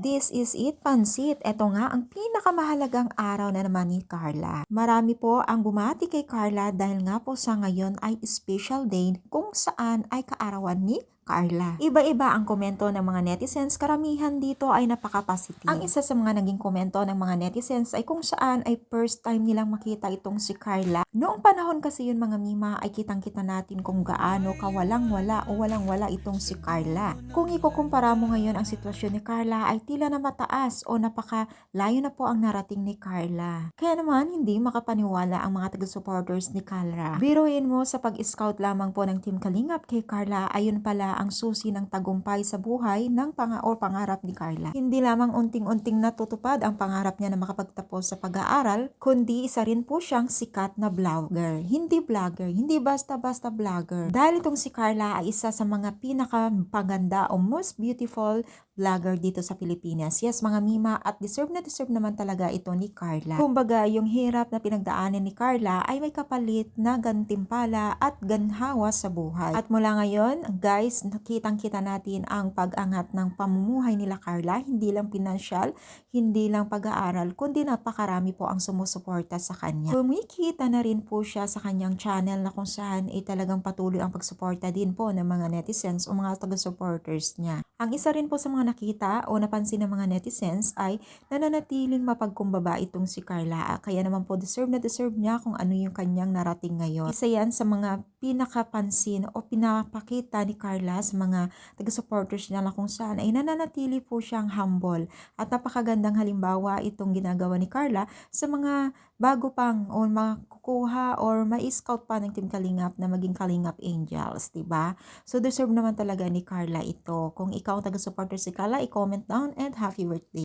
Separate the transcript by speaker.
Speaker 1: This is it, Pansit. Ito nga ang pinakamahalagang araw na naman ni Carla. Marami po ang bumati kay Carla dahil nga po sa ngayon ay special day kung saan ay kaarawan ni Carla. Iba-iba ang komento ng mga netizens, karamihan dito ay napaka-positive. Ang isa sa mga naging komento ng mga netizens ay kung saan ay first time nilang makita itong si Carla. Noong panahon kasi yun mga mima ay kitang-kita natin kung gaano kawalang-wala o walang-wala itong si Carla. Kung ikukumpara mo ngayon ang sitwasyon ni Carla ay tila na mataas o napaka-layo na po ang narating ni Carla. Kaya naman hindi makapaniwala ang mga taga-supporters ni Carla. Biruin mo sa pag-scout lamang po ng Team Kalingap kay Carla, ayun pala ang susi ng tagumpay sa buhay ng pangarap ni Carla. Hindi lamang unting-unting natutupad ang pangarap niya na makapagtapos sa pag-aaral, kundi isa rin po siyang sikat na vlogger. Hindi vlogger, hindi basta-basta vlogger. Dahil itong si Carla ay isa sa mga pinakapaganda o most beautiful vlogger dito sa Pilipinas. Yes, mga mima, at deserve naman talaga ito ni Carla. Kumbaga, yung hirap na pinagdaanan ni Carla ay may kapalit na gantimpala at ganhawa sa buhay. At mula ngayon, guys, nakitang-kita natin ang pag-angat ng pamumuhay nila Carla, hindi lang pinansyal, hindi lang pag-aaral, kundi napakarami po ang sumusuporta sa kanya. Kumikita na rin po siya sa kanyang channel na kung saan ay talagang patuloy ang pagsuporta din po ng mga netizens o mga taga-supporters niya. Ang isa rin po sa mga nakita o napansin ng mga netizens ay nananatiling mapagkumbaba itong si Carla. Kaya naman po deserve na deserve niya kung ano yung kanyang narating ngayon. Isa yan sa mga pinakapansin o pinapakita ni Carla sa mga taga-supporters niya na kung saan ay nananatili po siyang humble. At napakagandang halimbawa itong ginagawa ni Carla sa mga bago pang o makukuha or ma-scout pa ng Team Kalingap na maging Kalingap Angels, diba? So deserve naman talaga ni Carla ito. Kung ikaw ang taga-supporter si Carla, i-comment down and happy birthday.